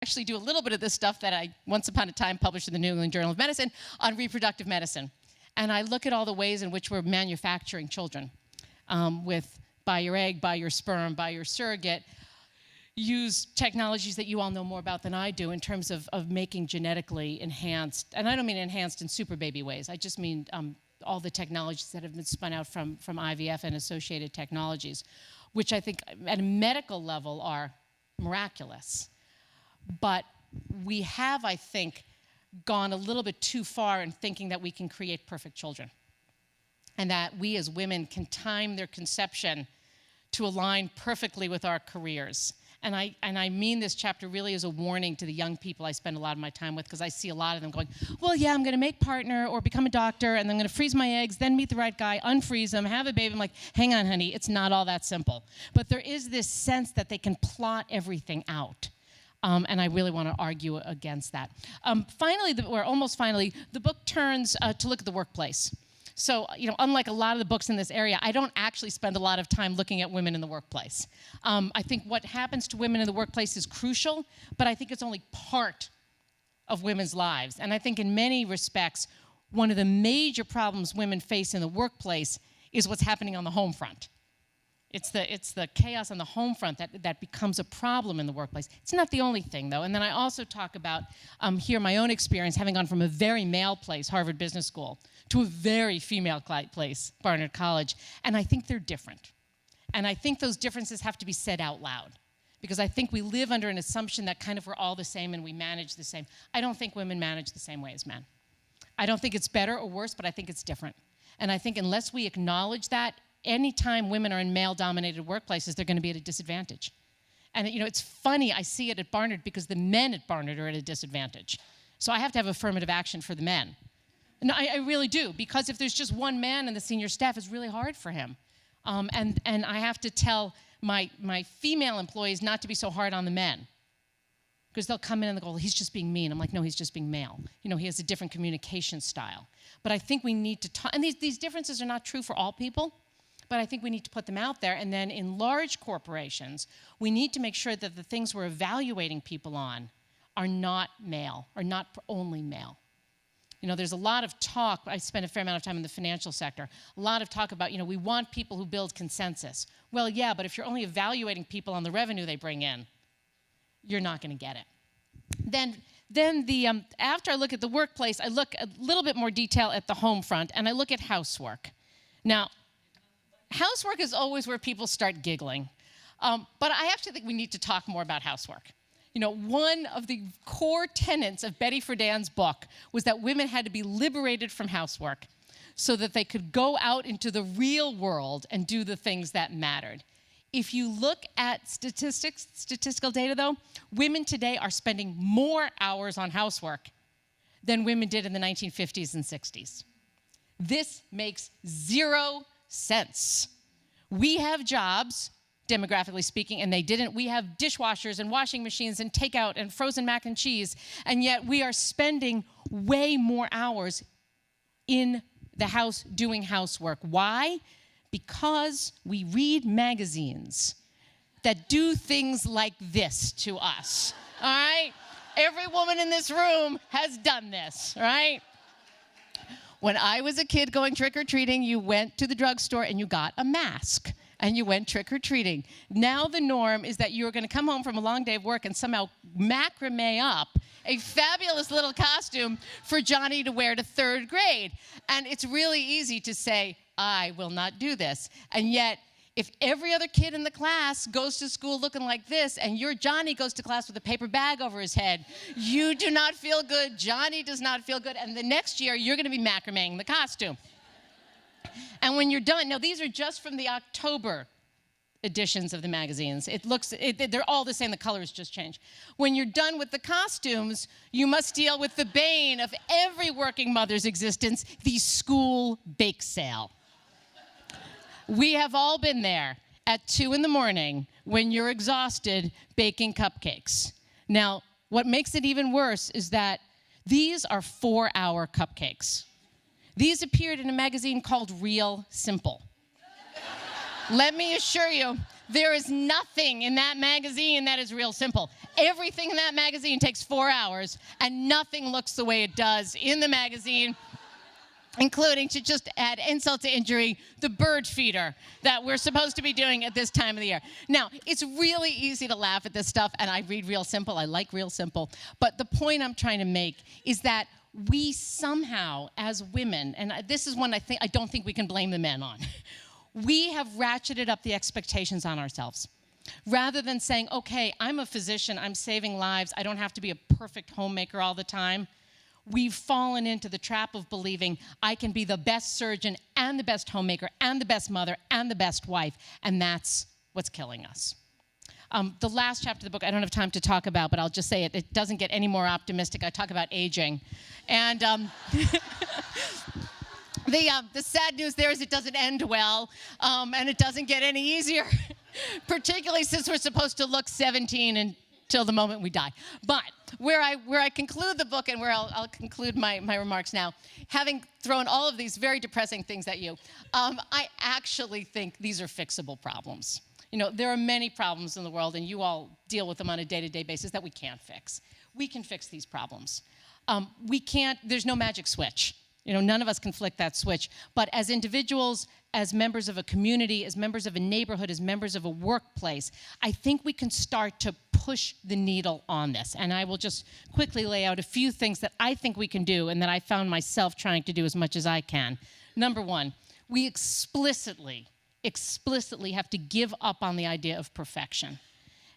actually do a little bit of this stuff that I once upon a time published in the New England Journal of Medicine on reproductive medicine. And I look at all the ways in which we're manufacturing children with buy your egg, buy your sperm, buy your surrogate, use technologies that you all know more about than I do in terms of making genetically enhanced, and I don't mean enhanced in super baby ways, I just mean all the technologies that have been spun out from IVF and associated technologies, which I think at a medical level are miraculous. But we have, I think, gone a little bit too far in thinking that we can create perfect children and that we as women can time their conception to align perfectly with our careers. And I mean this chapter really as a warning to the young people I spend a lot of my time with, because I see a lot of them going, well, yeah, I'm going to make partner or become a doctor, and I'm going to freeze my eggs, then meet the right guy, unfreeze them, have a baby. I'm like, hang on, honey, it's not all that simple. But there is this sense that they can plot everything out. And I really want to argue against that. Finally, or almost finally, the book turns to look at the workplace. So, unlike a lot of the books in this area, I don't actually spend a lot of time looking at women in the workplace. I think what happens to women in the workplace is crucial, but I think it's only part of women's lives. And I think in many respects, one of the major problems women face in the workplace is what's happening on the home front. It's the chaos on the home front that becomes a problem in the workplace. It's not the only thing, though. And then I also talk about here my own experience, having gone from a very male place, Harvard Business School, to a very female place, Barnard College. And I think they're different. And I think those differences have to be said out loud. Because I think we live under an assumption that kind of we're all the same and we manage the same. I don't think women manage the same way as men. I don't think it's better or worse, but I think it's different. And I think unless we acknowledge that, anytime women are in male-dominated workplaces, they're going to be at a disadvantage. And it's funny, I see it at Barnard because the men at Barnard are at a disadvantage. So I have to have affirmative action for the men. No, I really do, because if there's just one man in the senior staff, it's really hard for him. And I have to tell my female employees not to be so hard on the men. Because they'll come in and they'll go, well, he's just being mean. I'm like, no, he's just being male. He has a different communication style. But I think we need to talk, and these differences are not true for all people, but I think we need to put them out there. And then in large corporations, we need to make sure that the things we're evaluating people on are not male, or not only male. There's a lot of talk, I spend a fair amount of time in the financial sector, a lot of talk about, we want people who build consensus. Well, yeah, but if you're only evaluating people on the revenue they bring in, you're not going to get it. Then after I look at the workplace, I look a little bit more detail at the home front, and I look at housework. Now, housework is always where people start giggling. But I actually think we need to talk more about housework. One of the core tenets of Betty Friedan's book was that women had to be liberated from housework so that they could go out into the real world and do the things that mattered. If you look at statistical data, though, women today are spending more hours on housework than women did in the 1950s and 60s. This makes zero sense. We have jobs, demographically speaking, and they didn't. We have dishwashers and washing machines and takeout and frozen mac and cheese, and yet we are spending way more hours in the house doing housework. Why? Because we read magazines that do things like this to us, all right? Every woman in this room has done this, all right? When I was a kid going trick-or-treating, you went to the drugstore and you got a mask and you went trick-or-treating. Now the norm is that you're going to come home from a long day of work and somehow macrame up a fabulous little costume for Johnny to wear to third grade. And it's really easy to say, I will not do this. And yet, if every other kid in the class goes to school looking like this and your Johnny goes to class with a paper bag over his head, you do not feel good, Johnny does not feel good, and the next year you're going to be macrameing the costume. And when you're done, now these are just from the October editions of the magazines. They're all the same, the colors just change. When you're done with the costumes, you must deal with the bane of every working mother's existence, the school bake sale. We have all been there at 2 in the morning when you're exhausted baking cupcakes. Now, what makes it even worse is that these are 4-hour cupcakes. These appeared in a magazine called Real Simple. Let me assure you, there is nothing in that magazine that is real simple. Everything in that magazine takes 4 hours, and nothing looks the way it does in the magazine, including, to just add insult to injury, the bird feeder that we're supposed to be doing at this time of the year. Now, it's really easy to laugh at this stuff, and I read Real Simple. I like Real Simple. But the point I'm trying to make is that we somehow, as women, and this is one I don't think we can blame the men on, we have ratcheted up the expectations on ourselves. Rather than saying, okay, I'm a physician, I'm saving lives, I don't have to be a perfect homemaker all the time, we've fallen into the trap of believing I can be the best surgeon and the best homemaker and the best mother and the best wife, and that's what's killing us. The last chapter of the book, I don't have time to talk about, but I'll just say it. It doesn't get any more optimistic. I talk about aging. And the sad news there is it doesn't end well, and it doesn't get any easier, particularly since we're supposed to look 17 until the moment we die. But where I conclude the book, and where I'll conclude my remarks now, having thrown all of these very depressing things at you, I actually think these are fixable problems. You know, there are many problems in the world, and you all deal with them on a day-to-day basis that we can't fix. We can fix these problems. There's no magic switch. You know, none of us can flick that switch. But as individuals, as members of a community, as members of a neighborhood, as members of a workplace, I think we can start to push the needle on this. And I will just quickly lay out a few things that I think we can do and that I found myself trying to do as much as I can. Number one, we explicitly have to give up on the idea of perfection.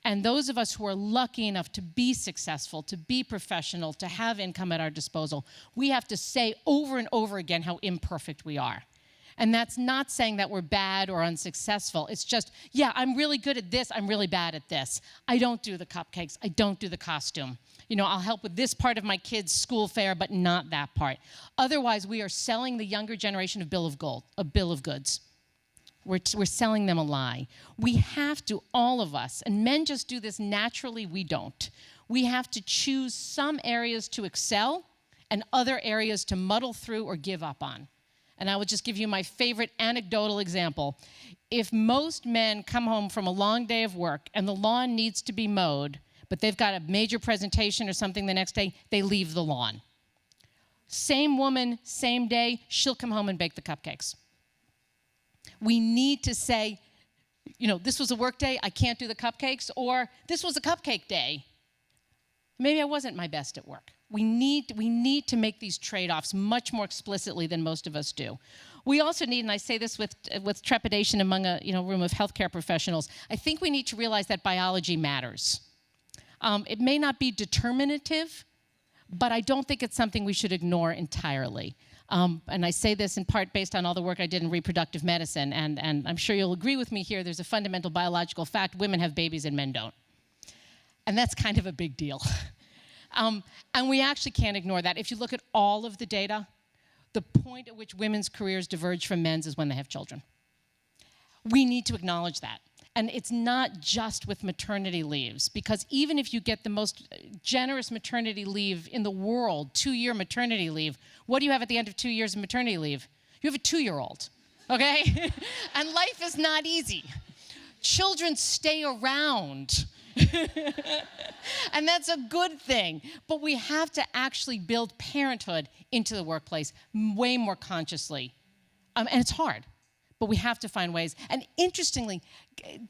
And those of us who are lucky enough to be successful, to be professional, to have income at our disposal, we have to say over and over again how imperfect we are. And that's not saying that we're bad or unsuccessful. It's just, yeah, I'm really good at this, I'm really bad at this. I don't do the cupcakes, I don't do the costume. You know, I'll help with this part of my kids' school fare, but not that part. Otherwise, we are selling the younger generation a bill of goods. We're selling them a lie. We have to, all of us, and men just do this naturally, we don't. We have to choose some areas to excel and other areas to muddle through or give up on. And I will just give you my favorite anecdotal example. If most men come home from a long day of work and the lawn needs to be mowed, but they've got a major presentation or something the next day, they leave the lawn. Same woman, same day, she'll come home and bake the cupcakes. We need to say, you know, this was a work day, I can't do the cupcakes, or this was a cupcake day. Maybe I wasn't my best at work. We need to make these trade-offs much more explicitly than most of us do. We also need, and I say this with trepidation among a room of healthcare professionals, I think we need to realize that biology matters. It may not be determinative, but I don't think it's something we should ignore entirely. And I say this in part based on all the work I did in reproductive medicine, and I'm sure you'll agree with me here, there's a fundamental biological fact, women have babies and men don't. And that's kind of a big deal. And we actually can't ignore that. If you look at all of the data, the point at which women's careers diverge from men's is when they have children. We need to acknowledge that. And it's not just with maternity leaves, because even if you get the most generous maternity leave in the world, 2-year maternity leave, what do you have at the end of 2 years of maternity leave? You have a 2-year-old, okay? And life is not easy. Children stay around. And that's a good thing. But we have to actually build parenthood into the workplace way more consciously. And it's hard. But we have to find ways. And interestingly,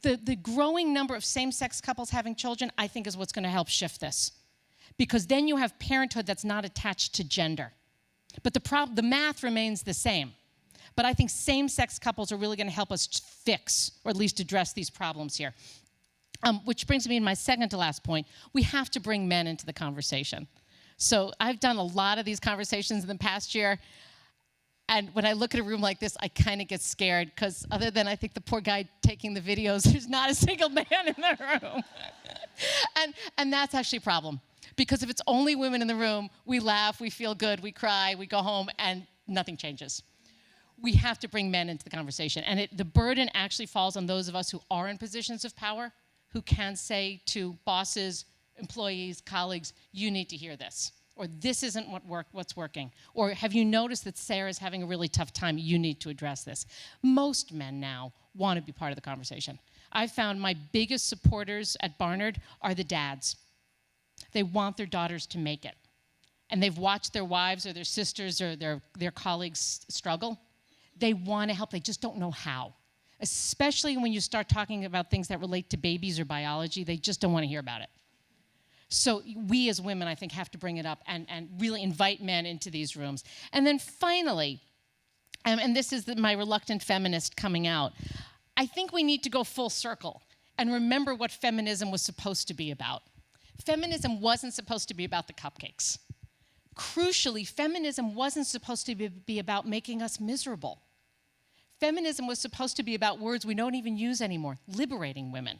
the growing number of same-sex couples having children, I think, is what's going to help shift this. Because then you have parenthood that's not attached to gender. But the math remains the same. But I think same-sex couples are really going to help us fix, or at least address these problems here. Which brings me to my second to last point. We have to bring men into the conversation. So I've done a lot of these conversations in the past year. And when I look at a room like this, I kind of get scared, because other than I think the poor guy taking the videos, there's not a single man in the room. and that's actually a problem. Because if it's only women in the room, we laugh, we feel good, we cry, we go home, and nothing changes. We have to bring men into the conversation. And the burden actually falls on those of us who are in positions of power, who can say to bosses, employees, colleagues, you need to hear this, or this isn't what's working, or have you noticed that Sarah's having a really tough time? You need to address this. Most men now want to be part of the conversation. I've found my biggest supporters at Barnard are the dads. They want their daughters to make it. And they've watched their wives or their sisters or their colleagues struggle. They want to help, they just don't know how. Especially when you start talking about things that relate to babies or biology, they just don't want to hear about it. So we as women, I think, have to bring it up and really invite men into these rooms. And then finally, and this is my reluctant feminist coming out, I think we need to go full circle and remember what feminism was supposed to be about. Feminism wasn't supposed to be about the cupcakes. Crucially, feminism wasn't supposed to be about making us miserable. Feminism was supposed to be about words we don't even use anymore: liberating women,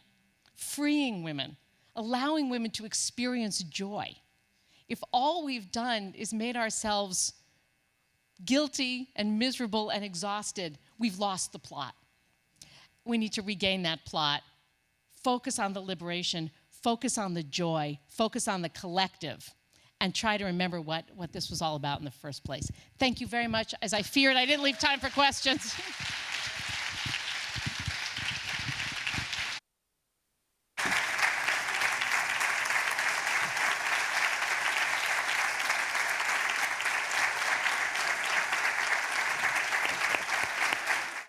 freeing women, allowing women to experience joy. If all we've done is made ourselves guilty and miserable and exhausted, we've lost the plot. We need to regain that plot, focus on the liberation, focus on the joy, focus on the collective, and try to remember what this was all about in the first place. Thank you very much. As I feared, I didn't leave time for questions.